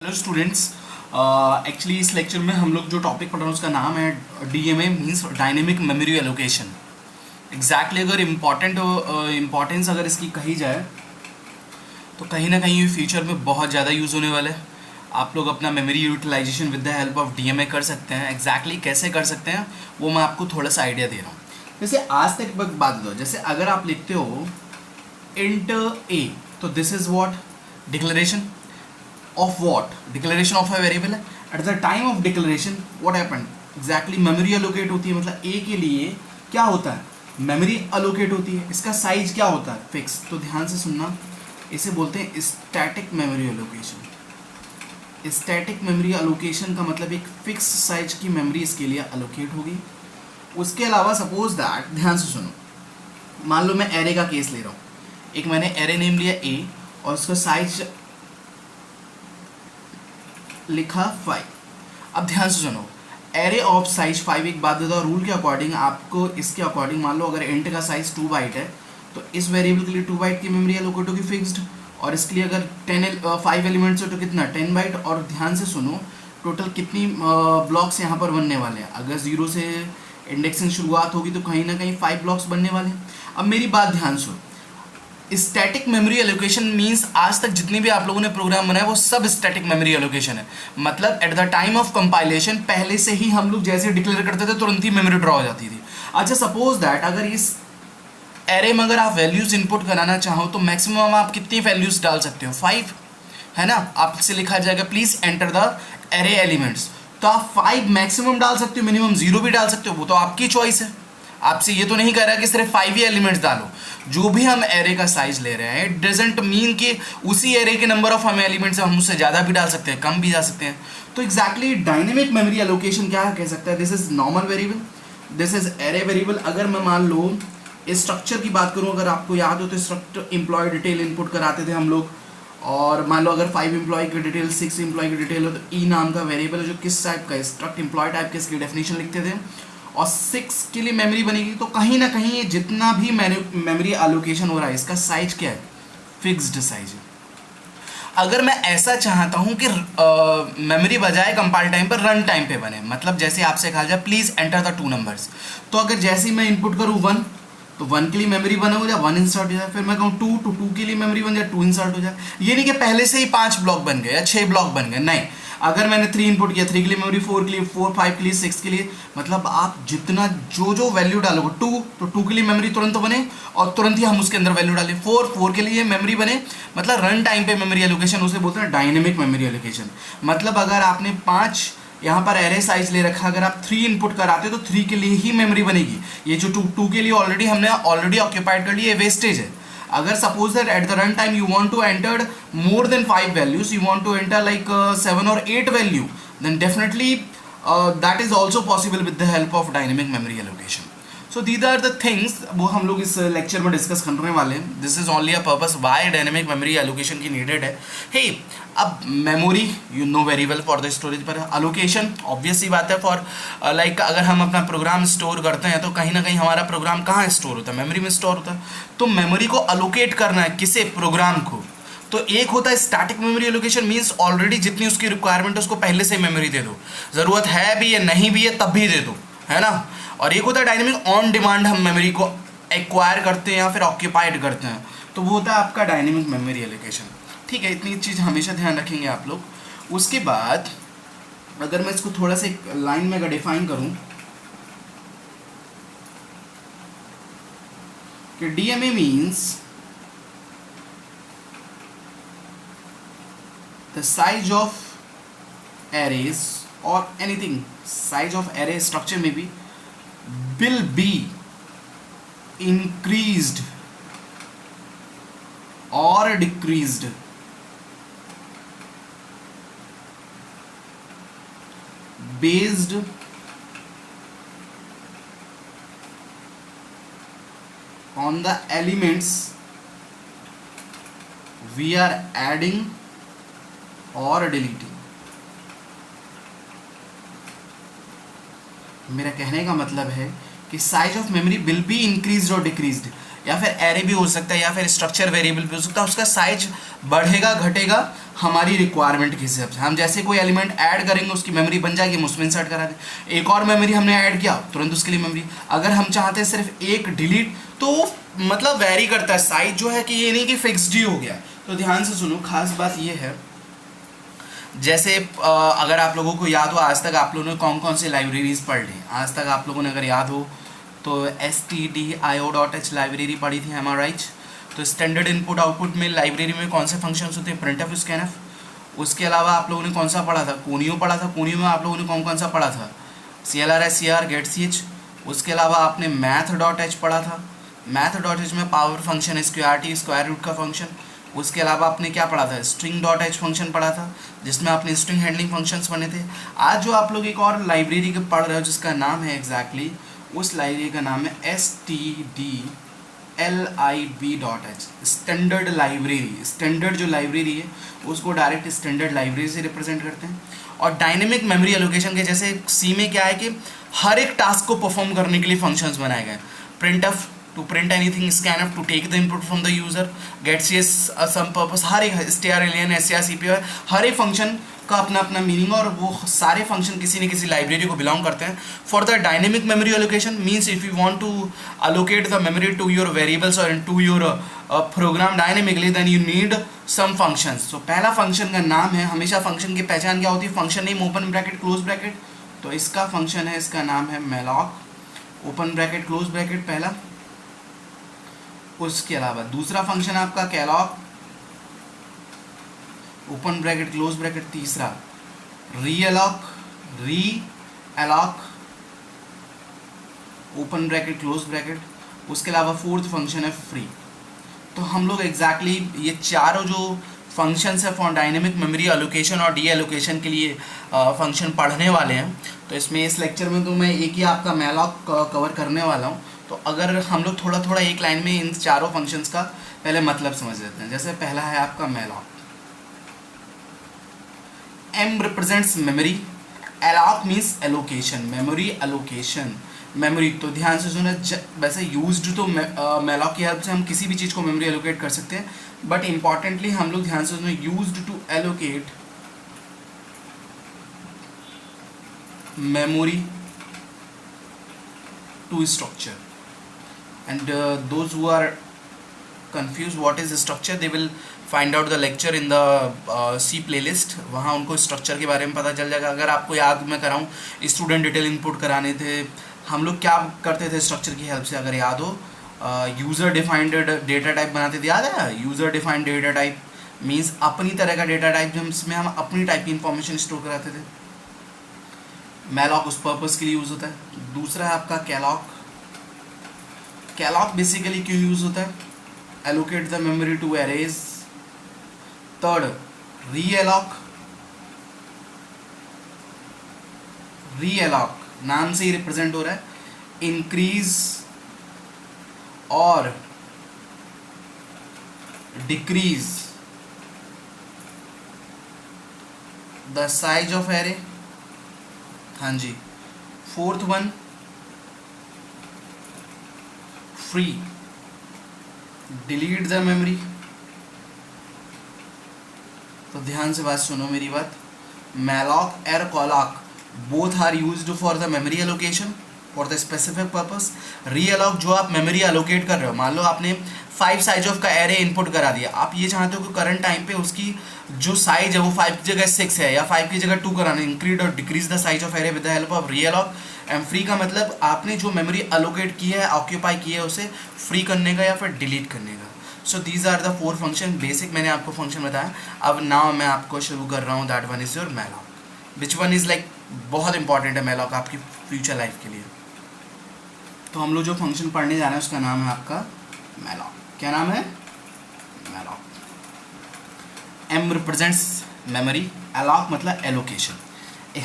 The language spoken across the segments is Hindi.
Hello students. एक्चुअली इस लेक्चर में हम लोग जो टॉपिक पढ़ रहे हैं उसका नाम है DMA means dynamic memory allocation. Exactly अगर इम्पोर्टेंस अगर इसकी कही जाए तो कहीं ना कहीं फ्यूचर में बहुत ज़्यादा यूज़ होने वाला है। आप लोग अपना memory utilization with the help of DMA कर सकते हैं। एग्जैक्टली कैसे कर सकते हैं वो मैं आपको थोड़ा सा आइडिया दे रहा हूँ। जैसे आज तक बात दो, जैसे अगर आप लिखते हो इंट ए तो this is what declaration of what? Declaration of a variable है। At the time of declaration what happened? Exactly memory allocate होती है, मतलब a के लिए क्या होता है, memory allocate होती है। इसका साइज क्या होता है, फिक्स। तो ध्यान से सुनना, इसे बोलते हैं static memory allocation. Static memory allocation का मतलब एक फिक्स साइज की मेमोरी इसके लिए अलोकेट होगी। उसके अलावा सपोज दैट, ध्यान से सुनो, मान लो मैं एरे का केस ले रहा हूँ। एक मैंने एरे नेम लिया a और उसका साइज लिखा 5। अब ध्यान से सुनो, एरे ऑफ साइज 5, एक बात देता हूँ, रूल के अकॉर्डिंग आपको इसके अकॉर्डिंग, मान लो अगर इंट का साइज 2 बाइट है तो इस वेरिएबल के लिए 2 बाइट की मेमोरी एलोकेट होगी फिक्स्ड, और इसके लिए अगर 5 एलिमेंट्स हो तो कितना 10 बाइट। और ध्यान से सुनो, टोटल कितनी ब्लॉक्स यहाँ पर बनने वाले हैं। अगर 0 से इंडेक्सिंग शुरुआत होगी तो कहीं ना कहीं 5 ब्लॉक्स बनने वाले हैं। अब मेरी बात ध्यान सुनो, स्टैटिक मेमोरी एलोकेशन मींस आज तक जितने भी आप लोगों ने प्रोग्राम बनाया वो सब स्टैटिक मेमोरी एलोकेशन है। मतलब at the time of compilation पहले से ही हम लोग जैसे डिक्लेयर करते थे तुरंत ही मेमोरी ड्रॉ हो जाती थी। अच्छा सपोज दैट अगर इस एरे में अगर आप वैल्यूज इनपुट कराना चाहो तो मैक्सिमम आप कितनी वैल्यूज डाल सकते हो, 5 है ना। आपसे लिखा जाएगा please enter the array elements, तो आप 5 मैक्सिमम डाल सकते हो, मिनिमम 0 भी डाल सकते हो, वो तो आपकी चॉइस है। आपसे ये तो नहीं कह रहा कि सिर्फ 5 ही एलिमेंट्स डालो। जो भी हम एरे का साइज ले रहे हैं इट डजेंट मीन कि उसी एरे के नंबर ऑफ हमें एलिमेंट्स हम उससे ज़्यादा भी डाल सकते हैं, कम भी जा सकते हैं। तो एग्जैक्टली डायनेमिक मेमोरी एलोकेशन क्या कह सकता है, this is normal variable, this is array variable. अगर मैं मान लो स्ट्रक्चर की बात करूं, अगर आपको याद हो तो स्ट्रक्चर एम्प्लॉय डिटेल इनपुट कराते थे हम लोग, और मान लो अगर 5 एम्प्लॉय की डिटेल 6 एम्प्लॉय की डिटेल हो तो ई नाम का वेरिएबल जो किस टाइप का स्ट्रक्ट एम्प्लॉय टाइप के इसकी डेफिनेशन लिखते थे, और 6 के लिए मेमोरी बनेगी। तो कहीं ना कहीं ये जितना भी मेमोरी एलोकेशन हो रहा है इसका साइज क्या है, फिक्स्ड साइज है। अगर मैं ऐसा चाहता हूं कि मेमोरी बजाय कंपाइल टाइम पर रन टाइम पे बने, मतलब जैसे आपसे कहा जाए प्लीज एंटर द 2 नंबर्स, तो अगर जैसे ही मैं इनपुट करूं 1 तो 1 के लिए मेमोरी बना हो जाए, 1 इंसर्ट हो जाए। फिर मैं कहूँ 2 तो 2 के लिए मेमोरी बन जाए, 2 इंसर्ट हो जाए। ये नहीं कि पहले से ही 5 ब्लॉक बन गए या 6 ब्लॉक बन गए, नहीं। अगर मैंने 3 इनपुट किया, 3 के लिए मेमोरी, 4 के लिए 4, 5 के लिए 6 के लिए, मतलब आप जितना जो वैल्यू डालोगे 2 तो 2 के लिए मेमोरी तुरंत बने और तुरंत ही हम उसके अंदर वैल्यू डालें। 4 के लिए मेमोरी बने, मतलब रन टाइम पे मेमोरी एलोकेशन, उसे बोलते हैं डायनेमिक मेमोरी एलोकेशन। मतलब अगर आपने 5 यहाँ पर एरे साइज ले रखा, अगर आप 3 इनपुट कराते तो 3 के लिए ही मेमोरी बनेगी। ये जो 2 के लिए हमने ऑलरेडी ऑक्यूपाइड कर लिया, वेस्टेज है। अगर suppose that at the run time you want to enter more than 5 values, you want to enter like 7 और 8 value, then definitely that is also possible with the help of dynamic memory allocation. So these are the things वो हम लोग इस लेक्चर में डिस्कस करने वाले हैं। This is only a purpose why dynamic memory allocation की नीडेड है। हे अब memory you know very well for the storage, पर एलोकेशन ऑब्वियस ही बात है फॉर लाइक अगर हम अपना प्रोग्राम स्टोर करते हैं तो कहीं ना कहीं हमारा प्रोग्राम कहाँ स्टोर होता है, मेमोरी में स्टोर होता है। तो मेमोरी को अलोकेट करना है किसे, प्रोग्राम को। तो एक होता है static memory allocation, means already जितनी उसकी रिक्वायरमेंट है उसको पहले से मेमोरी दे दो, ज़रूरत है भी या नहीं भी है तब भी दे दो, है ना। और एक होता है डायनेमिक, ऑन डिमांड हम मेमोरी को एक्वायर करते हैं या फिर ऑक्यूपाइड करते हैं, तो वो होता है आपका डायनेमिक मेमोरी एलोकेशन। ठीक है, इतनी चीज़ हमेशा ध्यान रखेंगे आप लोग। उसके बाद अगर मैं इसको थोड़ा सा एक लाइन में अगर डिफाइन करूं कि DMA means the size of arrays और anything, size of array structure में भी will be increased or decreased based on the elements we are adding or deleting। मेरा कहने का मतलब है कि size of memory will be increased और डिक्रीज्ड या फिर एरे भी हो सकता है, या फिर स्ट्रक्चर वेरिएबल भी हो सकता है। उसका साइज बढ़ेगा घटेगा हमारी रिक्वायरमेंट के हिसाब से। हम जैसे कोई एलिमेंट ऐड करेंगे उसकी मेमोरी बन जाएगी, हम उसमें इंसर्ट करा दें। एक और मेमोरी हमने ऐड किया तुरंत उसके लिए मेमोरी। अगर हम चाहते हैं सिर्फ एक डिलीट तो मतलब वेरी करता है साइज जो है, कि ये नहीं कि फिक्स्ड ही हो गया। तो ध्यान से सुनो, खास बात ये है, जैसे अगर आप लोगों को याद हो आज तक आप लोगों ने कौन कौन सी लाइब्रेरीज पढ़ ली आज तक, आप लोगों ने अगर याद हो तो stdio.h लाइब्रेरी पढ़ी थी, एम आर राइट। तो स्टैंडर्ड इनपुट आउटपुट में लाइब्रेरी में कौन से फंक्शंस होते हैं, प्रिंटफ, स्कैनफ। उसके अलावा आप लोगों ने कौन सा पढ़ा था, कोनियो पढ़ा था। कोनियो में आप लोगों ने कौन कौन सा पढ़ा था, CLR, गेट ch। उसके अलावा आपने math.h पढ़ा था। math.h में पावर फंक्शन है, स्क्वायर स्क्वायर रूट का फंक्शन। उसके अलावा आपने क्या पढ़ा था, string.h फंक्शन पढ़ा था, जिसमें आपने स्ट्रिंग हैंडलिंग फंक्शंस बने थे। आज जो आप लोग एक और लाइब्रेरी के पढ़ रहे हो जिसका नाम है एग्जैक्टली उस लाइब्रेरी का नाम है stdlib.h, स्टैंडर्ड लाइब्रेरी। स्टैंडर्ड जो लाइब्रेरी है उसको डायरेक्ट स्टैंडर्ड लाइब्रेरी से रिप्रेजेंट करते हैं। और डायनेमिक मेमोरी एलोकेशन के जैसे सी में क्या है कि हर एक टास्क को परफॉर्म करने के लिए फंक्शंस बनाए गए। Printf to print anything, scanf to take the input from the user, get cs some purpose. हर एक strlen, str, cpr, हर एक फंक्शन का अपना अपना मीनिंग, और वो सारे फंक्शन किसी न किसी लाइब्रेरी को बिलोंग करते हैं। For the dynamic memory allocation means if you want to allocate the memory to your variables और to your program dynamically, then you need some functions. तो पहला फंक्शन का नाम है, हमेशा फंक्शन की पहचान क्या होती है, function name open bracket close bracket. तो इसका फंक्शन है, इसका नाम है malloc, open bracket close bracket पहला। उसके अलावा दूसरा फंक्शन आपका calloc, open bracket close bracket. तीसरा realloc, open bracket close bracket. उसके अलावा फोर्थ फंक्शन है फ्री। तो हम लोग एग्जैक्टली ये चारों जो फंक्शंस है फॉर डायनेमिक मेमोरी एलोकेशन और डी एलोकेशन के लिए फंक्शन पढ़ने वाले हैं। तो इसमें इस लेक्चर में तो मैं एक ही आपका malloc कवर करने वाला हूँ। तो अगर हम लोग थोड़ा थोड़ा एक लाइन में इन चारों फंक्शंस का पहले मतलब समझ लेते हैं। जैसे पहला है आपका malloc, M represents memory, alloc means allocation, memory allocation, memory. तो ध्यान से सुनो, वैसे यूज्ड तो malloc की हेल्प से हम किसी भी चीज़ को मेमोरी एलोकेट कर सकते हैं, बट इंपॉर्टेंटली हम लोग ध्यान से सुनो, used to allocate memory to structure. and those who are confused what is structure, they will find out the lecture in the C playlist। वहाँ उनको स्ट्रक्चर के बारे में पता चल जाएगा। अगर आपको याद मैं कराऊँ, स्टूडेंट डिटेल इनपुट कराने थे हम लोग, क्या करते थे स्ट्रक्चर की हेल्प से, अगर याद हो यूज़र डिफाइंड डेटा टाइप बनाते थे, याद है। User defined data type means अपनी तरह का डेटा टाइप जिसमें हम अपनी टाइप की इंफॉर्मेशन स्टोर कराते थे। malloc उस पर्पस के लिए यूज़ होता है। दूसरा है आपका calloc। calloc बेसिकली क्यों यूज़ होता है, allocate the memory to arrays। Third realloc नाम से ही रिप्रेजेंट हो रहा है, इंक्रीज और decrease the size of array. हाँ जी। Fourth one free, delete the memory. तो ध्यान से बात सुनो मेरी बात, malloc और calloc both are used for the memory allocation for the specific purpose। realloc जो आप मेमोरी allocate कर रहे हो, मान लो आपने 5 साइज ऑफ का एरे इनपुट करा दिया, आप ये चाहते हो कि करंट टाइम पे उसकी जो साइज है वो 5 की जगह 6 है या 5 की जगह 2 कराना, इंक्रीज और decrease the size of array with the help of realloc। And free का मतलब आपने जो मेमोरी अलोकेट की है, ऑक्यूपाई की है, उसे फ्री करने का या फिर डिलीट करने का। So these are the 4 function basic, मैंने आपको फंक्शन बताया। अब नाउ मैं आपको शुरू कर रहा हूँ, that one is your malloc। Which one is like बहुत इंपॉर्टेंट है malloc आपकी फ्यूचर लाइफ के लिए। तो हम लोग जो फंक्शन पढ़ने जा रहे हैं उसका नाम है आपका malloc। क्या नाम है, malloc। M represents memory, alloc मतलब एलोकेशन।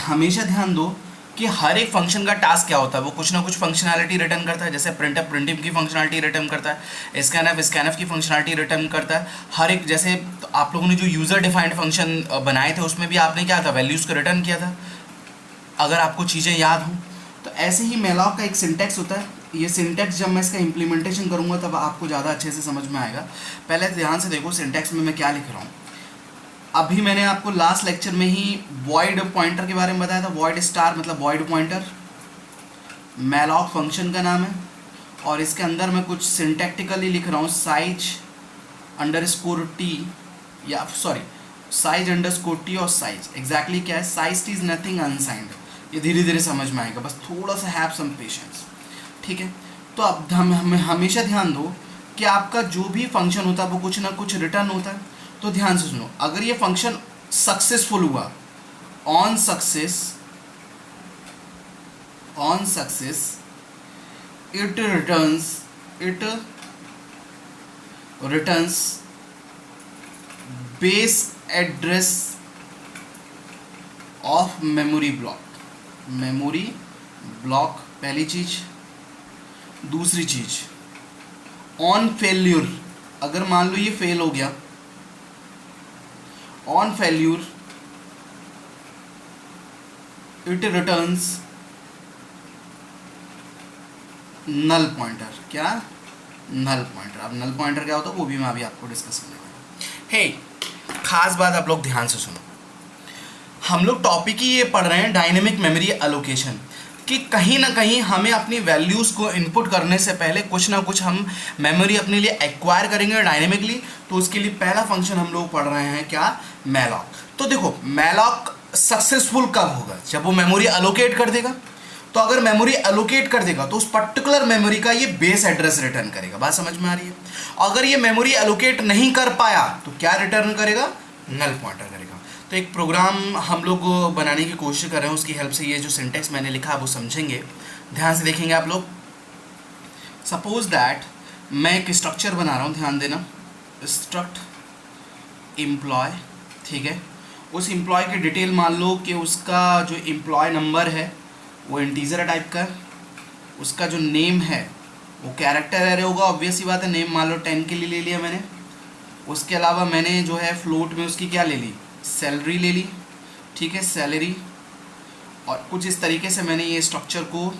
हमेशा ध्यान दो कि हर एक फंक्शन का टास्क क्या होता है, वो कुछ ना कुछ फंक्शनैलिटी रिटर्न करता है। जैसे प्रिंटफ की फंक्शनैलिटी रिटर्न करता है, स्कैनफ की फंक्शनैलिटी रिटर्न करता है। हर एक जैसे तो आप लोगों ने जो यूज़र डिफाइंड फंक्शन बनाए थे उसमें भी आपने क्या था, वैल्यूज़ को रिटर्न किया था, अगर आपको चीज़ें याद हों। तो ऐसे ही malloc का एक सिंटेक्स होता है, ये सिंटैक्स जब मैं इसका इम्प्लीमेंटेशन करूँगा तब आपको ज़्यादा अच्छे से समझ में आएगा। पहले ध्यान से देखो सिंटैक्स में मैं क्या लिख रहा हूँ। अभी मैंने आपको लास्ट लेक्चर में ही वॉइड पॉइंटर के बारे में बताया था। वॉइड स्टार मतलब वॉइड पॉइंटर मैलॉक फंक्शन का नाम है, और इसके अंदर मैं कुछ सिंटैक्टिकली लिख रहा हूँ साइज अंडरस्कोर टी, या सॉरी साइज अंडरस्कोर टी और साइज एग्जैक्टली क्या है, size T is nothing unsigned. ये धीरे धीरे समझ में आएगा, बस थोड़ा सा हैव सम पेशेंस, ठीक है। तो अब हमें हमेशा ध्यान दो कि आपका जो भी फंक्शन होता है वो कुछ ना कुछ रिटर्न होता है। तो ध्यान से सुनो, अगर ये फंक्शन सक्सेसफुल हुआ, on success it returns base address of memory block पहली चीज। दूसरी चीज ऑन फेल्यूर, अगर मान लो ये फेल हो गया, on failure it returns null pointer. क्या? Null pointer. अब नल पॉइंटर क्या होता है वो भी मैं अभी आपको डिस्कस करने वाला हूँ। हे खास बात आप लोग ध्यान से सुनो, हम लोग टॉपिक ही ये पढ़ रहे हैं डायनेमिक मेमोरी एलोकेशन, कि कहीं ना कहीं हमें अपनी वैल्यूज़ को इनपुट करने से पहले कुछ ना कुछ हम मेमोरी अपने लिए एक्वायर करेंगे डायनेमिकली। तो उसके लिए पहला फंक्शन हम लोग पढ़ रहे हैं क्या? मैलॉक। तो देखो मैलॉक सक्सेसफुल कब होगा? जब वो मेमोरी एलोकेट कर देगा। तो अगर मेमोरी एलोकेट कर देगा तो उस पर्टिकुलर मेमोरी का ये बेस एड्रेस रिटर्न करेगा। बात समझ में आ रही है? अगर ये मेमोरी एलोकेट नहीं कर पाया तो क्या रिटर्न करेगा? नल पॉइंटर करेगा। तो एक प्रोग्राम हम लोग बनाने की कोशिश कर रहे हैं, उसकी हेल्प से ये जो सिंटैक्स मैंने लिखा है वो समझेंगे, ध्यान से देखेंगे आप लोग। सपोज दैट मैं एक स्ट्रक्चर बना रहा हूँ, ध्यान देना, स्ट्रक्ट एम्प्लॉय, ठीक है। उस एम्प्लॉय की डिटेल मान लो कि उसका जो एम्प्लॉय नंबर है वो इंटीजर टाइप का, उसका जो नेम है वो कैरेक्टर एरे होगा, ऑब्वियस सी बात है। नेम मान लो 10 के लिए ले लिया मैंने। उसके अलावा मैंने जो है फ्लोट में उसकी क्या ले ली? सैलरी ले ली, ठीक है, सैलरी। और कुछ इस तरीके से मैंने ये स्ट्रक्चर को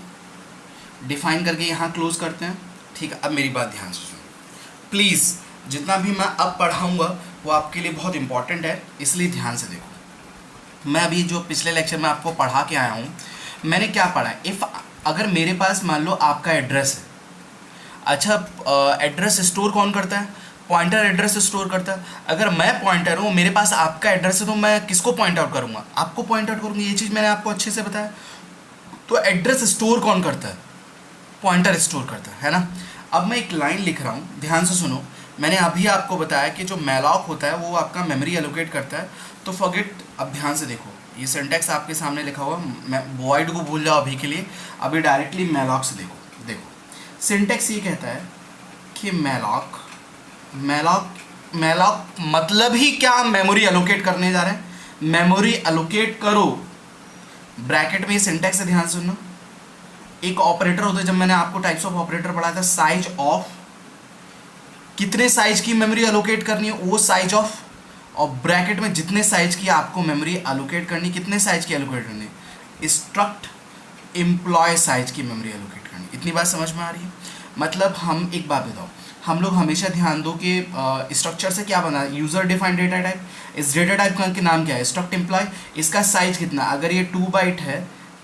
डिफाइन करके यहाँ क्लोज करते हैं, ठीक है। अब मेरी बात ध्यान से सुनो प्लीज़, जितना भी मैं अब पढ़ाऊँगा वो आपके लिए बहुत इंपॉर्टेंट है, इसलिए ध्यान से देखो। मैं अभी जो पिछले लेक्चर में आपको पढ़ा के आया हूँ, मैंने क्या पढ़ा है? इफ़ अगर मेरे पास मान लो आपका एड्रेस है, अच्छा एड्रेस स्टोर कौन करता है? पॉइंटर एड्रेस स्टोर करता है। अगर मैं पॉइंटर हूँ, मेरे पास आपका एड्रेस है, तो मैं किसको पॉइंट आउट करूँगा? आपको पॉइंट आउट करूँगा। ये चीज़ मैंने आपको अच्छे से बताया। तो एड्रेस स्टोर कौन करता है? पॉइंटर स्टोर करता है ना। अब मैं एक लाइन लिख रहा हूँ, ध्यान से सुनो। मैंने अभी आपको बताया कि जो मैलॉक होता है वो आपका मेमोरी एलोकेट करता है। तो फॉरगेट, अब ध्यान से देखो, ये सिंटैक्स आपके सामने लिखा हुआ, मैं वॉइड को भूल जाओ अभी के लिए, अभी डायरेक्टली मैलॉक से देखो सिंटैक्स ये कहता है कि मैलॉक मतलब ही क्या? मेमोरी एलोकेट करने जा रहे हैं, मेमोरी एलोकेट करो। ब्रैकेट में ये सिंटैक्स है, ध्यान सुनना। एक ऑपरेटर होता है, जब मैंने आपको टाइप्स ऑफ ऑपरेटर पढ़ाया था, साइज ऑफ, कितने साइज की मेमोरी एलोकेट करनी है वो साइज ऑफ, और ब्रैकेट में जितने साइज की आपको मेमोरी एलोकेट करनी, कितने साइज की एलोकेट करनी, स्ट्रक्ट एम्प्लॉय साइज की मेमोरी एलोकेट करनी। इतनी बात समझ में आ रही है? मतलब हम एक बात बताओ, हम लोग हमेशा ध्यान दो कि स्ट्रक्चर से क्या बना, यूजर डिफाइंड डेटा टाइप। इस डेटा टाइप का नाम क्या है? Struct employ. इसका साइज कितना? अगर ये 2 बाइट है,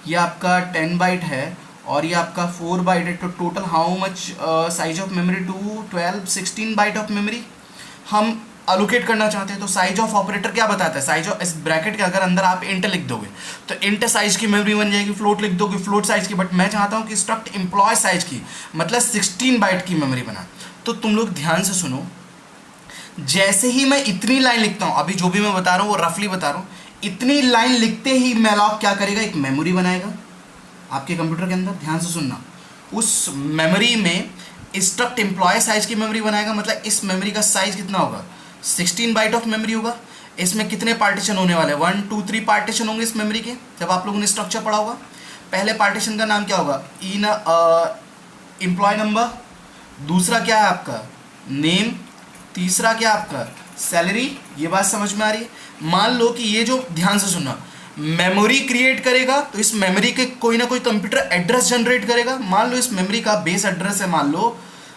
ये आपका 10 बाइट है, और ये आपका 4 बाइट है, तो total how much size of memory? 2, 12, 16 byte of memory हम अलोकेट करना चाहते हैं। तो साइज ऑफ ऑपरेटर क्या बताता है? साइज ऑफ, इस ब्रैकेट के अगर अंदर आप इंट लिख दोगे तो इंट साइज की मेमोरी बन जाएगी, फ्लोट लिख दोगे फ्लोट साइज की, बट मैं चाहता हूँ कि स्ट्रक्ट एम्प्लॉय साइज की, मतलब 16 बाइट की मेमोरी बना। तो तुम लोग ध्यान से सुनो, जैसे ही मैं इतनी लाइन लिखता हूँ, अभी जो भी मैं बता रहा हूँ वो रफली बता रहा हूँ, इतनी लाइन लिखते ही मैलॉक क्या करेगा? एक मेमोरी बनाएगा आपके कंप्यूटर के अंदर। ध्यान से सुनना, उस मेमोरी में स्ट्रक्ट एम्प्लॉय साइज की मेमोरी बनाएगा। मतलब इस मेमोरी का साइज कितना होगा? 16 बाइट ऑफ मेमोरी होगा। इसमें कितने पार्टीशन होने वाले? 1, 2, 3 पार्टीशन होंगे इस मेमोरी के, जब आप लोगों ने स्ट्रक्चर पढ़ा होगा। पहले पार्टीशन का नाम क्या होगा? Employee number. दूसरा क्या है आपका? नेम। तीसरा क्या आपका? सैलरी। ये बात समझ में आ रही है? मान लो कि ये जो, ध्यान से सुनना, मेमोरी क्रिएट करेगा, तो इस मेमोरी के कोई ना कोई कंप्यूटर एड्रेस जनरेट करेगा। मान लो इस मेमोरी का बेस एड्रेस है, मान लो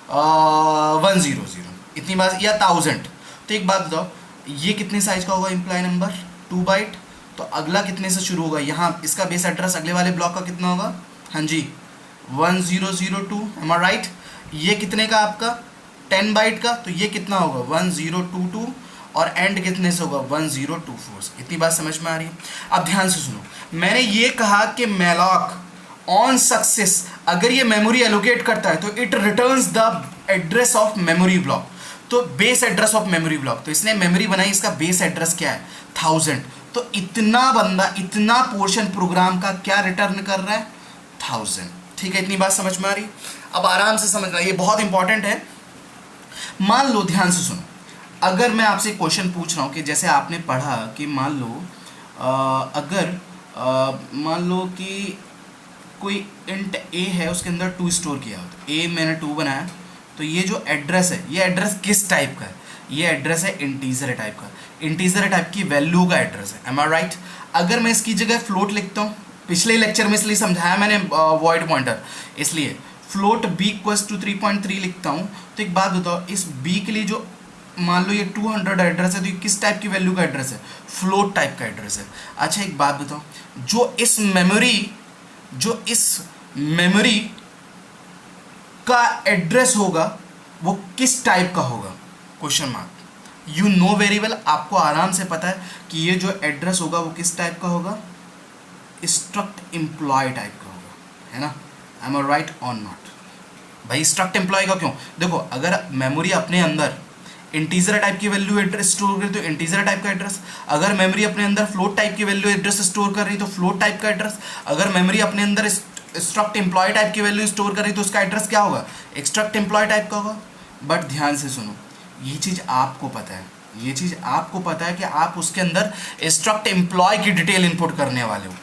100 इतनी बात, या 1000। तो एक बात बताओ, ये कितने साइज का होगा इम्प्लाई नंबर? 2 बाइट। तो अगला कितने से शुरू होगा? यहाँ इसका बेस एड्रेस अगले वाले ब्लॉक का कितना होगा? हाँ जी 1002, एम आई राइट? ये कितने का आपका? 10 बाइट का, तो ये कितना होगा? 1022, और एंड कितने से होगा? 1024। इतनी बात समझ में आ रही है? अब ध्यान से सुनो, मैंने ये कहा कि मैलॉक ऑन सक्सेस अगर ये मेमोरी एलोकेट करता है तो it returns the address of memory block, तो base address of memory block. तो इसने मेमोरी बनाई, इसका बेस एड्रेस क्या है? 1000। तो इतना बंदा, इतना पोर्शन प्रोग्राम का क्या रिटर्न कर रहा है? 1000। ठीक है, इतनी बात समझ में आ रही? अब आराम से समझना, ये बहुत इंपॉर्टेंट है। मान लो, ध्यान से सुनो, अगर मैं आपसे क्वेश्चन पूछ रहा हूँ कि जैसे आपने पढ़ा कि मान लो अगर मान लो कि कोई इंट ए है, उसके अंदर 2 स्टोर किया हो, तो ए मैंने 2 बनाया, तो ये जो एड्रेस है, ये एड्रेस किस टाइप का है? ये एड्रेस है इंटीजर टाइप का, इंटीजर टाइप की वैल्यू का एड्रेस है, एम आई राइट? अगर मैं इसकी जगह फ्लोट लिखता हूँ, पिछले लेक्चर में इसलिए समझाया मैंने वॉइड पॉइंटर, इसलिए फ्लोट b इक्वल्स टू 3.3 लिखता हूँ। तो एक बात बताओ, इस b के लिए जो मान लो ये 200 एड्रेस है, तो ये किस टाइप की वैल्यू का एड्रेस है? फ्लोट टाइप का एड्रेस है। अच्छा एक बात बताओ, जो इस मेमोरी का एड्रेस होगा वो किस टाइप का होगा? Question mark. You know very well, आपको आराम से पता है कि ये जो एड्रेस होगा वो किस टाइप का होगा? स्ट्रक्ट एम्प्लॉय टाइप का होगा, है ना? एम आई राइट और नॉट? भाई स्ट्रक्ट एम्प्लॉय का क्यों? देखो, अगर मेमोरी अपने अंदर इंटीजर टाइप की वैल्यू एड्रेस स्टोर कर रही तो इंटीजर टाइप का एड्रेस, अगर मेमोरी अपने अंदर फ्लोट टाइप की वैल्यू एड्रेस स्टोर कर रही तो फ्लोट टाइप का एड्रेस, अगर मेमोरी अपने अंदर स्ट्रक्ट एम्प्लॉय टाइप की वैल्यू स्टोर कर रही तो उसका एड्रेस क्या होगा? एक्सट्रक्ट एम्प्लॉय टाइप का होगा। बट ध्यान से सुनो, ये चीज़ आपको पता है, ये चीज़ आपको पता है कि आप उसके अंदर स्ट्रक्ट एम्प्लॉय की डिटेल इनपुट करने वाले हो,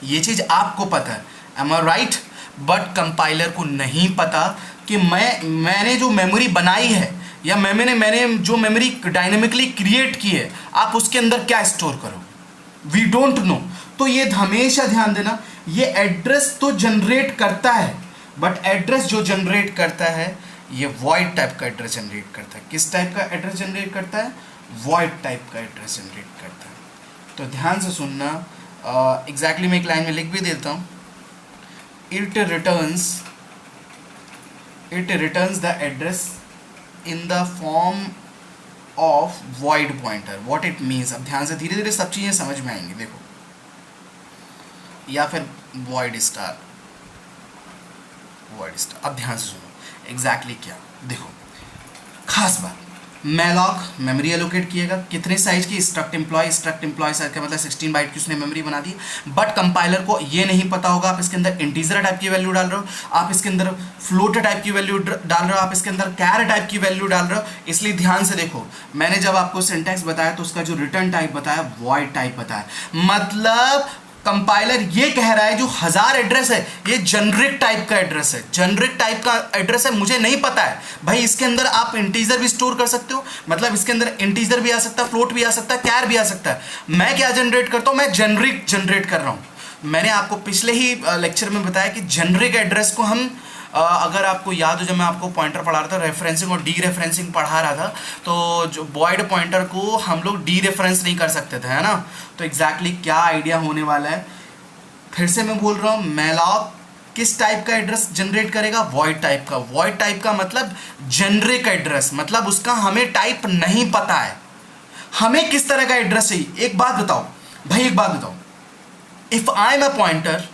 ये चीज़ आपको पता है, am I right? But compiler को नहीं पता कि मैंने जो मेमोरी बनाई है या मैंने जो मेमोरी डायनेमिकली क्रिएट की है, आप उसके अंदर क्या स्टोर करो, वी डोंट नो। तो ये हमेशा ध्यान देना, ये एड्रेस तो जनरेट करता है, बट एड्रेस जो जनरेट करता है ये वॉइड टाइप का एड्रेस जनरेट करता है। किस टाइप का एड्रेस जनरेट करता है? वॉइड टाइप का एड्रेस जनरेट करता है। तो ध्यान से सुनना, एग्जैक्टली मैं एक लाइन में लिख भी देता हूँ, it returns the address in the form of void pointer. what it means, अब ध्यान से धीरे धीरे सब चीज़ें समझ में आएंगी। देखो, या फिर void star, अब ध्यान से सुनो एग्जैक्टली क्या। देखो, खास बात, मैलॉक मेमोरी एलोकेट किएगा कितने साइज की? स्ट्रक्ट एम्प्लॉय साइज का मतलब 16 बाइट की उसने मेमोरी बना दी। बट कंपाइलर को ये नहीं पता होगा आप इसके अंदर इंटीजर टाइप की वैल्यू डाल रहे हो, आप इसके अंदर फ्लोट टाइप की वैल्यू डाल रहे हो, आप इसके अंदर कैर टाइप की वैल्यू डाल रहे हो। इसलिए ध्यान से देखो, मैंने जब आपको सिंटैक्स बताया तो उसका जो रिटर्न टाइप बताया वॉइड टाइप बताया, मतलब कंपाइलर ये कह रहा है जो 1000 एड्रेस है ये जेनरिक टाइप का एड्रेस है, जेनरिक टाइप का एड्रेस है, मुझे नहीं पता है भाई इसके अंदर आप इंटीजर भी स्टोर कर सकते हो, मतलब इसके अंदर इंटीजर भी आ सकता है, फ्लोट भी आ सकता है, कैर भी आ सकता है। मैं क्या जनरेट करता हूं? मैं जेनरिक जनरेट कर रहा हूं। मैंने आपको पिछले ही लेक्चर में बताया कि जेनरिक एड्रेस को हम अगर आपको याद हो, जब मैं आपको पॉइंटर पढ़ा रहा था, रेफरेंसिंग और डी रेफरेंसिंग पढ़ा रहा था, तो जो वॉइड पॉइंटर को हम लोग डी रेफरेंस नहीं कर सकते थे, है ना? तो एग्जैक्टली क्या आइडिया होने वाला है, फिर से मैं बोल रहा हूँ, मैलॉक किस टाइप का एड्रेस जनरेट करेगा? वॉइड टाइप का। वॉइड टाइप का मतलब जेनरिक एड्रेस, मतलब उसका हमें टाइप नहीं पता है, हमें किस तरह का एड्रेस चाहिए। एक बात बताओ भाई, एक बात बताओ, if I am a pointer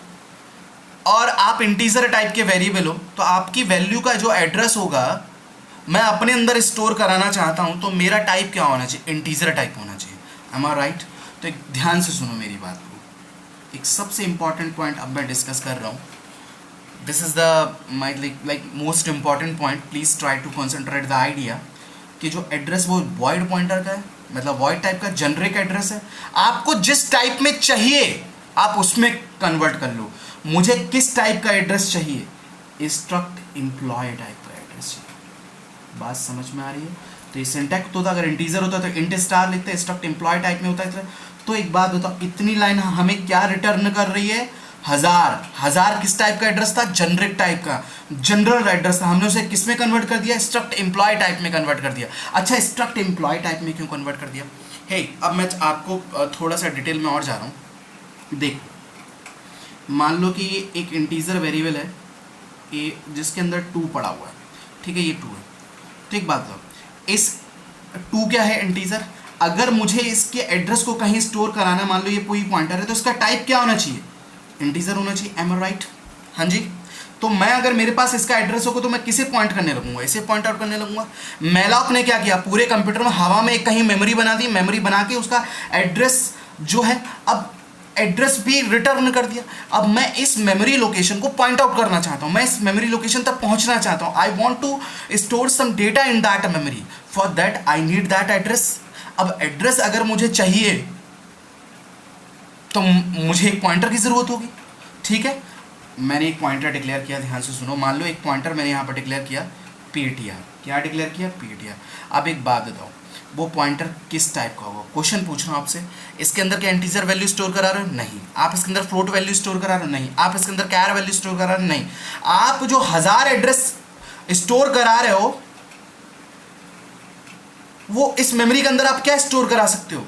और आप इंटीजर टाइप के वेरिएबल हो, तो आपकी वैल्यू का जो एड्रेस होगा मैं अपने अंदर स्टोर कराना चाहता हूं, तो मेरा टाइप क्या होना चाहिए? इंटीजर टाइप होना चाहिए, एम आई राइट? तो एक ध्यान से सुनो मेरी बात को, एक सबसे इंपॉर्टेंट पॉइंट अब मैं डिस्कस कर रहा हूं, this is the my like most important point, please try to concentrate the idea कि जो एड्रेस वो वॉइड पॉइंटर का है, मतलब वॉइड टाइप का जेनरिक एड्रेस है, आपको जिस टाइप में चाहिए आप उसमें कन्वर्ट कर लो। मुझे किस टाइप का एड्रेस चाहिए? स्ट्रक्ट एम्प्लॉय टाइप का एड्रेस चाहिए। बात समझ में आ रही है? तो ये सिंटैक्स तो था, अगर इंटीजर होता तो इंट स्टार लिखते, स्ट्रक्ट एम्प्लॉय टाइप में होता है तो एक बात बताओ, इतनी लाइन हमें क्या रिटर्न कर रही है? 1000। 1000 किस टाइप का एड्रेस था? जनरिक टाइप का, जनरल एड्रेस था। हमने उसे किस में कन्वर्ट कर दिया? स्ट्रक्ट एम्प्लॉय टाइप में कन्वर्ट कर दिया। अच्छा, स्ट्रक्ट एम्प्लॉय टाइप में क्यों कन्वर्ट कर दिया? हे अब मैं आपको थोड़ा सा डिटेल में और जा रहा हूँ। देख, मान लो कि ये एक इंटीजर वेरिएबल है ये, जिसके अंदर 2 पड़ा हुआ है, ठीक है, ये 2 है। तो एक बात बताओ, इस 2 क्या है? इंटीजर। अगर मुझे इसके एड्रेस को कहीं स्टोर कराना, मान लो ये कोई पॉइंटर है, तो इसका टाइप क्या होना चाहिए? इंटीजर होना चाहिए। M I right? हाँ जी। तो मैं अगर मेरे पास इसका एड्रेस होगा तो मैं किसे पॉइंट करने लगूंगा? इसे पॉइंट आउट करने लगूंगा। मैलॉक ने क्या किया? पूरे कंप्यूटर में हवा में एक कहीं मेमोरी बना दी, मेमोरी बना के उसका एड्रेस जो है, अब एड्रेस भी रिटर्न कर दिया। अब मैं इस मेमोरी लोकेशन को पॉइंट आउट करना चाहता हूं, मैं इस मेमोरी लोकेशन तक पहुंचना चाहता हूं। I want to store some data in that memory, for that I need that address. अब एड्रेस अगर मुझे चाहिए तो मुझे एक पॉइंटर की जरूरत होगी, ठीक है। मैंने एक पॉइंटर डिक्लेयर किया, ध्यान से सुनो। मान लो एक पॉइंटर मैंने यहाँ पर डिक्लेयर किया ptr। क्या डिक्लेयर किया? ptr। अब एक बात बताओ, वो पॉइंटर किस टाइप का होगा? क्वेश्चन पूछ रहा हूँ आपसे। इसके अंदर क्या इंटीजर वैल्यू स्टोर करा रहे हो? नहीं। आप इसके अंदर फ्लोट वैल्यू स्टोर करा रहे हो? नहीं। आप इसके अंदर कैर वैल्यू स्टोर करा रहे हो? नहीं। आप जो 1000 एड्रेस स्टोर करा रहे हो, वो इस मेमोरी के अंदर आप क्या स्टोर करा सकते हो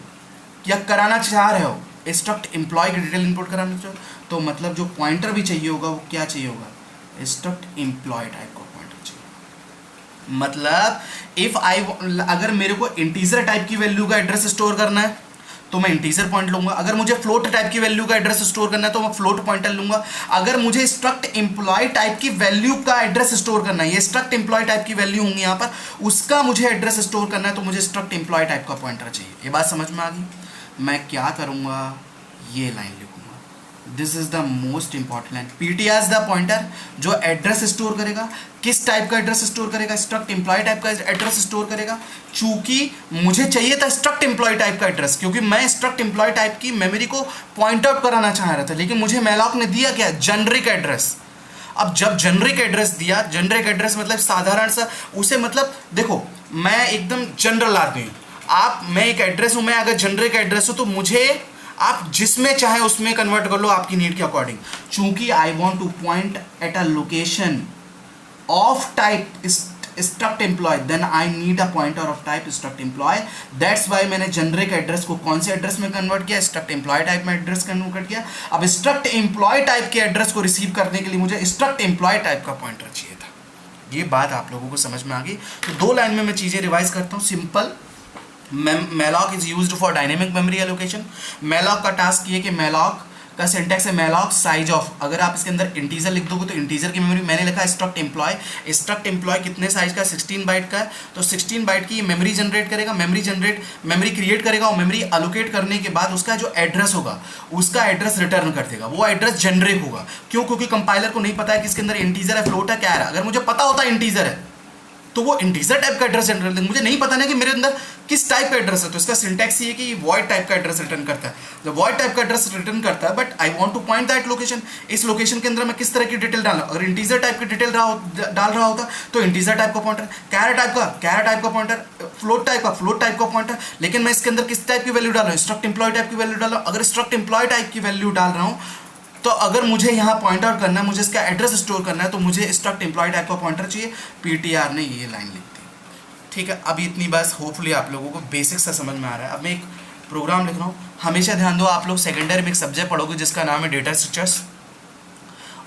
या कराना चाह रहे हो? स्ट्रक्ट एम्प्लॉय की डिटेल इनपुट कराना चाहो, तो मतलब जो पॉइंटर भी चाहिए होगा वो क्या चाहिए होगा? स्ट्रक्ट एम्प्लॉय टाइप का पॉइंटर चाहिए। मतलब इफ आई, अगर मेरे को इंटीजर टाइप की वैल्यू का एड्रेस स्टोर करना है तो मैं इंटीजर पॉइंट लूंगा। अगर मुझे फ्लोट टाइप की वैल्यू का एड्रेस स्टोर करना है तो मैं फ्लोट पॉइंटर लूंगा। अगर मुझे स्ट्रक्ट एम्प्लॉय टाइप की वैल्यू का एड्रेस स्टोर करना है, ये स्ट्रक्ट एम्प्लॉय टाइप की वैल्यू होंगी यहाँ पर, उसका मुझे एड्रेस स्टोर करना है, तो मुझे स्ट्रक्ट एम्प्लॉय टाइप का पॉइंटर चाहिए। ये बात समझ में आ गई? मैं क्या करूंगा? ये लाइन लिखूंगा। This is the most important line. ptr is the pointer जो एड्रेस स्टोर करेगा। किस टाइप का एड्रेस स्टोर करेगा? स्ट्रक्ट एम्प्लॉय टाइप का एड्रेस स्टोर करेगा। चूंकि मुझे चाहिए था स्ट्रक्ट एम्प्लॉय टाइप का एड्रेस, क्योंकि मैं स्ट्रक्ट एम्प्लॉय टाइप की मेमोरी को पॉइंट आउट कराना चाह रहा था, लेकिन मुझे मैलॉक ने दिया क्या? Generic address. अब जब जनरिक एड्रेस दिया, जनरिक एड्रेस मतलब साधारण सा, उसे मतलब देखो, मैं एकदम जनरल आदमी हूँ, मैं एक एड्रेस हूँ, मैं अगर जनरिक एड्रेस हूँ तो मुझे आप जिसमें चाहे उसमें कन्वर्ट कर लो आपकी नीड के अकॉर्डिंग। चूंकि I want to point at a location of type struct employee, then I need a pointer of type struct employee. That's why मैंने जनरिक एड्रेस को कौन से एड्रेस में कन्वर्ट किया? स्ट्रक्ट एम्प्लॉय टाइप में एड्रेस कन्वर्ट किया। अब स्ट्रक्ट एम्प्लॉय टाइप के एड्रेस को रिसीव करने के लिए मुझे स्ट्रक्ट एम्प्लॉय टाइप का पॉइंटर चाहिए था। ये बात आप लोगों को समझ में आ गई? तो 2 लाइन में मैं चीजें रिवाइज करता हूँ। Simple, malloc is used for dynamic memory allocation. malloc का टास्क ये कि malloc का सिंटैक्स है malloc साइज ऑफ। अगर आप इसके अंदर इंटीजर लिख दोगे तो इंटीजर की मेमोरी, मैंने लिखा स्ट्रक्ट एम्प्लॉय। स्ट्रक्ट एम्प्लॉय कितने साइज का? 16 बाइट का है, तो 16 बाइट की मेमोरी जनरेट करेगा, मेमोरी क्रिएट करेगा, और मेमोरी अलोकेट करने के बाद उसका जो एड्रेस होगा उसका एड्रेस रिटर्न कर देगा। वो एड्रेस जनरेट होगा। क्यों? क्योंकि कंपाइलर को नहीं पता है कि इसके अंदर इंटीजर है, फ्लोट है, क्या है। अगर मुझे पता होता इंटीजर है तो वो इंटीजर टाइप का एड्रेस जनरेट देंगे। मुझे नहीं पता ना कि मेरे अंदर किस टाइप का एड्रेस है, तो इसका सिंटैक्स ये है कि वॉइड टाइप का एड्रेस रिटर्न करता है। जब वॉइड टाइप का एड्रेस रिटर्न करता है, but I want to point that location, इस लोकेशन के अंदर मैं किस तरह की डिटेल डालूं? अगर इंटीजर टाइप की डिटेल डाल रहा होता तो इंटीजर टाइप का पॉइंटर, कैर टाइप का पॉइंटर, फ्लोट टाइप का पॉइंटर। लेकिन मैं इसके अंदर किस टाइप की वैल्यू डाल रहा हूँ? स्ट्रक्ट एम्प्लॉय टाइप की वैल्यू डाल रहा हूँ। अगर स्ट्रक्ट एम्प्लॉय टाइप की वैल्यू डाल रहा हूँ तो अगर मुझे यहाँ पॉइंट आउट करना है, मुझे इसका एड्रेस स्टोर करना है, तो मुझे स्ट्रक्ट एम्प्लॉय टाइप का पॉइंटर चाहिए। ptr ने ये लाइन लिख दी, ठीक है। अभी इतनी बस होपफुली आप लोगों को बेसिक सा समझ में आ रहा है। अब मैं एक प्रोग्राम लिख रहा हूँ। हमेशा ध्यान दो, आप लोग सेकेंडरी में एक सब्जेक्ट पढ़ोगे जिसका नाम है डेटा स्ट्रक्चर्स,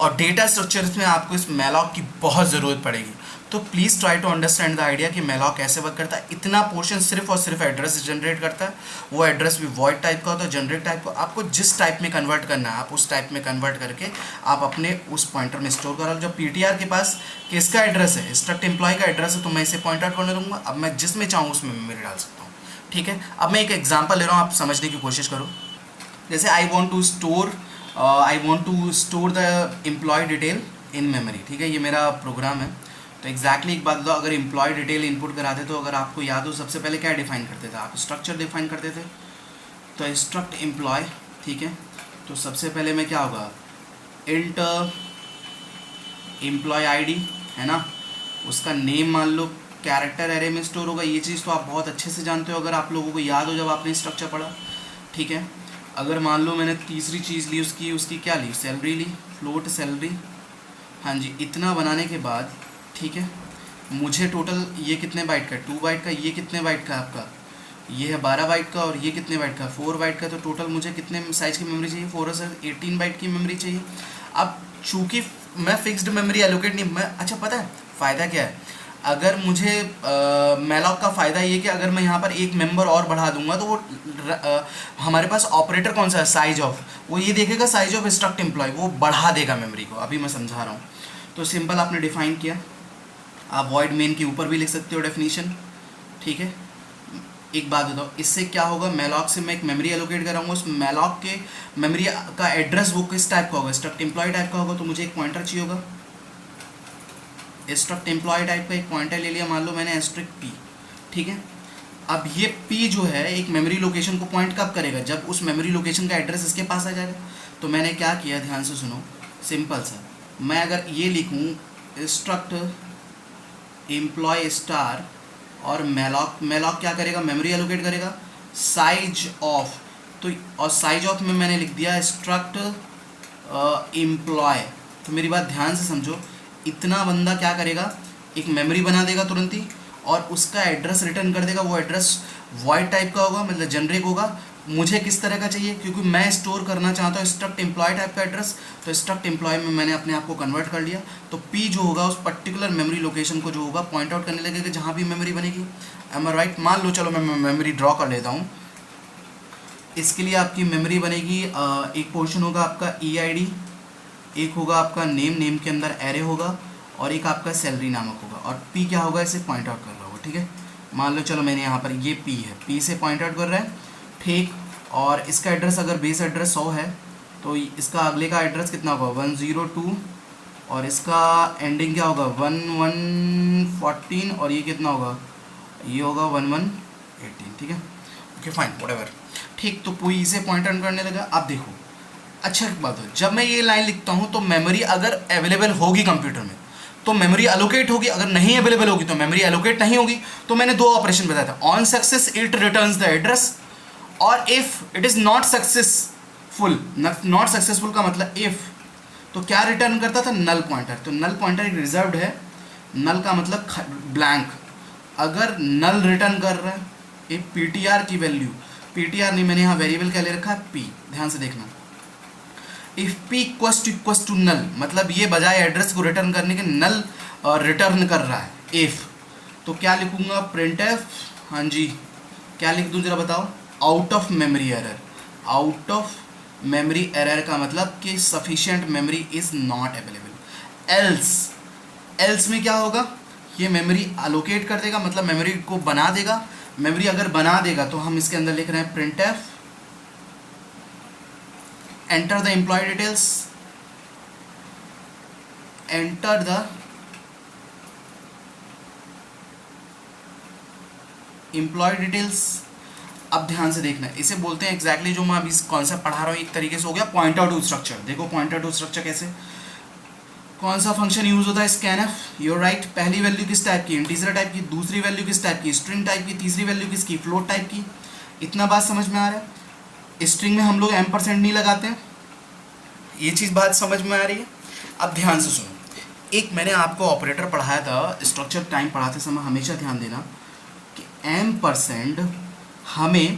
और डेटा स्ट्रक्चर्स में आपको इस मैलॉक की बहुत ज़रूरत पड़ेगी। तो please try to understand the idea कि मैलॉक कैसे वर्क करता है। इतना पोर्शन सिर्फ और सिर्फ एड्रेस जनरेट करता है। वो एड्रेस भी वॉइड टाइप का होता है, जनरेट टाइप का। आपको जिस टाइप में कन्वर्ट करना है आप उस टाइप में कन्वर्ट करके आप अपने उस पॉइंटर में स्टोर करो। जब ptr के पास किसका एड्रेस है? स्ट्रक्ट एम्प्लॉय का एड्रेस है, तो मैं इसे पॉइंट आउट करने दूंगा। अब मैं जिसमें चाहूँ उसमें मेमोरी डाल सकता हूँ, ठीक है। अब मैं एक एग्जाम्पल ले रहा हूँ, आप समझने की कोशिश करो। जैसे I want to store the employee detail in memory, ठीक है। ये मेरा प्रोग्राम है। तो एग्जैक्टली एक बात बताओ, अगर एम्प्लॉय डिटेल इनपुट कराते तो अगर आपको याद हो, सबसे पहले क्या डिफाइन करते थे आप? स्ट्रक्चर डिफाइन करते थे। तो स्ट्रक्ट एम्प्लॉय, ठीक है। तो सबसे पहले में क्या होगा? इंट एम्प्लॉय आईडी, है ना। उसका नेम मान लो कैरेक्टर एरे में स्टोर होगा। ये चीज़ तो आप बहुत अच्छे से जानते हो, अगर आप लोगों को याद हो जब आपने स्ट्रक्चर पढ़ा। ठीक है। अगर मान लो मैंने तीसरी चीज़ ली, उसकी उसकी क्या ली, सैलरी ली, फ्लोट सैलरी। हाँ जी, इतना बनाने के बाद ठीक है, मुझे टोटल ये कितने बाइट का, 2 बाइट का, ये कितने बाइट का आपका, ये है 12 बाइट का, और ये कितने बाइट का, 4 बाइट का। तो टोटल मुझे कितने साइज़ की मेमोरी चाहिए, 4 से 18 बाइट की मेमोरी चाहिए। अब चूँकि मैं फिक्स्ड मेमोरी एलोकेट नहीं, मैं अच्छा पता है फ़ायदा क्या है, अगर मुझे मेलॉक का फ़ायदा ये कि अगर मैं यहाँ पर एक मेंबर और बढ़ा दूंगा तो वो हमारे पास ऑपरेटर कौन सा है, साइज ऑफ, वो ये देखेगा साइज ऑफ स्ट्रक्ट एम्प्लॉय, वो बढ़ा देगा मेमोरी को। अभी मैं समझा रहा हूँ। तो सिंपल आपने डिफाइन किया, आप वॉइड मेन के ऊपर भी लिख सकते हो डेफिनेशन, ठीक है। एक बात बताओ, इससे क्या होगा, मेलॉक से मैं एक मेमोरी एलोकेट कराऊंगा, उस मेलॉक के मेमोरी का एड्रेस वो किस टाइप का होगा, स्ट्रक्ट एम्प्लॉय टाइप का होगा, तो मुझे एक पॉइंटर चाहिए होगा, स्ट्रक्ट एम्प्लॉय टाइप का एक पॉइंटर ले लिया, मान लो मैंने एस्ट्रिक पी, ठीक है। अब ये पी जो है एक मेमोरी लोकेशन को पॉइंट कब करेगा, जब उस मेमोरी लोकेशन का एड्रेस इसके पास आ जाएगा। तो मैंने क्या किया, ध्यान से सुनो, सिंपल सा, मैं अगर ये लिखूँ स्ट्रक्ट एम्प्लॉय स्टार और मेलॉक क्या करेगा, मेमोरी एलोकेट करेगा, साइज ऑफ, तो और साइज ऑफ में मैंने लिख दिया स्ट्रक्ट एम्प्लॉय। तो मेरी बात ध्यान से समझो, इतना बंदा क्या करेगा, एक मेमोरी बना देगा तुरंत ही, और उसका एड्रेस रिटर्न कर देगा। वो एड्रेस वॉइड टाइप का होगा, मतलब जनरिक होगा। मुझे किस तरह का चाहिए, क्योंकि मैं स्टोर करना चाहता हूँ स्ट्रक्ट एम्प्लॉय टाइप का एड्रेस, तो स्ट्रक्ट एम्प्लॉय में मैंने अपने आप को कन्वर्ट कर लिया। तो पी जो होगा उस पर्टिकुलर मेमोरी लोकेशन को जो होगा पॉइंट आउट करने लगेगा जहाँ भी मेमोरी बनेगी। M I right. मान लो चलो मैं मेमोरी ड्रॉ कर लेता हूँ। इसके लिए आपकी मेमोरी बनेगी, एक पोर्शन होगा आपका EID, एक होगा आपका नेम के अंदर एरे होगा, और एक आपका सैलरी नामक होगा, और पी क्या होगा, इसे पॉइंट आउट कर रहा होगा, ठीक है। मान लो चलो मैंने यहाँ पर ये पी है, पी से पॉइंट आउट कर रहा है, ठीक। और इसका एड्रेस अगर बेस एड्रेस 100 है तो इसका अगले का एड्रेस कितना होगा, 102, और इसका एंडिंग क्या होगा 1114, और ये कितना होगा, ये होगा 1118, ठीक है। ओके फाइन, व्हाटएवर, ठीक। तो पूरी इसे पॉइंट आउट करने लगा। अब देखो, अच्छा एक बात हो, जब मैं ये लाइन लिखता हूँ तो मेमोरी अगर अवेलेबल होगी कंप्यूटर में तो मेमोरी अलोकेट होगी, अगर नहीं अवेलेबल होगी तो मेमोरी अलोकेट नहीं होगी। तो मैंने दो ऑपरेशन बताया था, on success it returns the address, और if it is not successful, not successful का मतलब इफ, तो क्या रिटर्न करता था, नल पॉइंटर। तो नल पॉइंटर एक रिजर्व्ड है, नल का मतलब ब्लैंक। अगर नल रिटर्न कर रहा है एक पीटीआर की वैल्यू, पीटीआर नहीं, मैंने यहाँ वेरिएबल क्या ले रखा है, पी, ध्यान से देखना। If P equals to null, मतलब ये बजाय एड्रेस को रिटर्न करने के नल रिटर्न कर रहा है इफ, तो क्या लिखूंगा, प्रिंट एफ, हाँ जी, क्या लिख दूँ जरा बताओ, out of memory error. Out of memory error का मतलब कि sufficient memory is not available. Else में क्या होगा, ये मेमोरी अलोकेट कर देगा, मतलब मेमोरी को बना देगा। मेमोरी अगर बना देगा तो हम इसके अंदर लिख रहे हैं print F, enter the employee details, enter the employee details। अब ध्यान से देखना, इसे बोलते हैं एग्जैक्टली जो मैं अभी कॉन्सेप्ट पढ़ा रहा हूँ एक तरीके से हो गया पॉइंट आउट टू स्ट्रक्चर। देखो पॉइंट आउट टू स्ट्रक्चर कैसे, कौन सा फंक्शन यूज होता है, स्कैनफ, यूर राइट। पहली वैल्यू किस टाइप की, इंटीजर टाइप की, दूसरी वैल्यू किस टाइप की, स्ट्रिंग टाइप की, तीसरी वैल्यू किसकी, फ्लोट टाइप की। इतना बात समझ में आ रहा है। स्ट्रिंग में हम लोग %, नहीं लगाते हैं, ये चीज़ बात समझ में आ रही है। अब ध्यान से सुनो, एक मैंने आपको ऑपरेटर पढ़ाया था, स्ट्रक्चर टाइम पढ़ाते समय हमेशा ध्यान देना कि %, हमें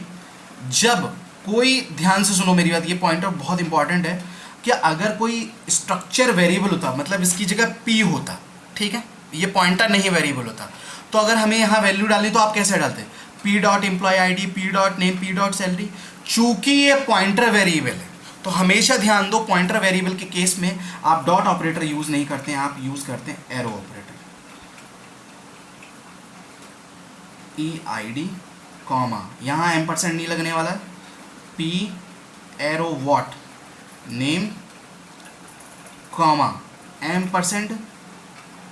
जब कोई, ध्यान से सुनो मेरी बात, ये पॉइंट आउट बहुत इंपॉर्टेंट है कि अगर कोई स्ट्रक्चर वेरिएबल होता, मतलब इसकी जगह p होता, ठीक है, ये पॉइंटर नहीं वेरिएबल होता, तो अगर हमें यहाँ वैल्यू डालनी तो आप कैसे डालते, p.employee.id, p.name, p.salary। चूंकि ये पॉइंटर वेरिएबल है तो हमेशा ध्यान दो, पॉइंटर वेरिएबल के केस में आप डॉट ऑपरेटर यूज नहीं करते हैं, आप यूज करते हैं एरो ऑपरेटर। EID कॉमा, यहाँ %, नहीं लगने वाला है, p arrow what, name comma %,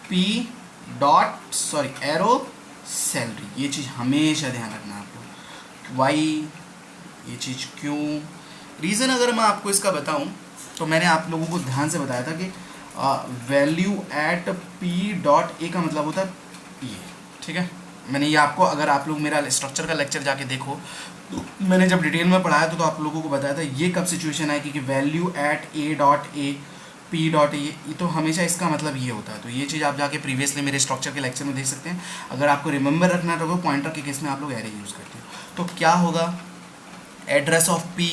p dot sorry arrow salary. ये चीज़ हमेशा ध्यान रखना है आपको। वाई, ये चीज़ क्यों, रीज़न अगर मैं आपको इसका बताऊं तो मैंने आप लोगों को ध्यान से बताया था कि वैल्यू एट p.a का मतलब होता है ये, ठीक है। मैंने ये आपको, अगर आप लोग मेरा स्ट्रक्चर का लेक्चर जाके देखो मैंने जब डिटेल में पढ़ाया तो आप लोगों को बताया था ये कब सिचुएशन है कि value at A dot A P dot A, तो हमेशा इसका मतलब ये होता है। तो ये चीज़ आप जाके प्रीवियसली मेरे स्ट्रक्चर के लेक्चर में देख सकते हैं। अगर आपको रिमेंबर रखना है तो पॉइंटर के केस में आप लोग एरे यूज़ करते हो। तो क्या होगा, address of P,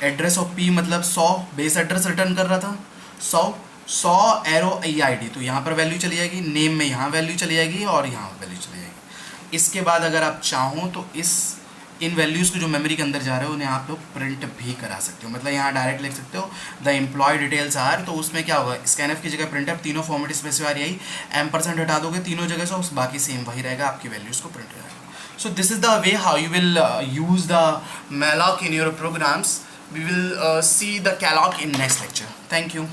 address of P मतलब 100 बेस एड्रेस रिटर्न कर रहा था, 100 एरो ई आई डी, तो यहाँ पर वैल्यू चली जाएगी, नेम में यहाँ वैल्यू चली जाएगी और यहाँ वैल्यू चली जाएगी। इसके बाद अगर आप चाहो तो इन वैल्यूज़ को जो मेमोरी के अंदर जा रहे हो उन्हें आप लोग प्रिंट भी करा सकते हो। मतलब यहाँ डायरेक्ट लिख सकते हो द एम्प्लॉय डिटेल्स आर, तो उसमें क्या होगा, स्कैनएफ की जगह प्रिंटएफ, तीनों फॉर्मेट स्पेसिफायर यही, M% हटा दोगे तीनों जगह से, उस बाकी सेम वही रहेगा, आपकी वैल्यूज़ को प्रिंट करेगा। So this is the way how you will use the malloc in your programs. We will see the calloc in next lecture. Thank you.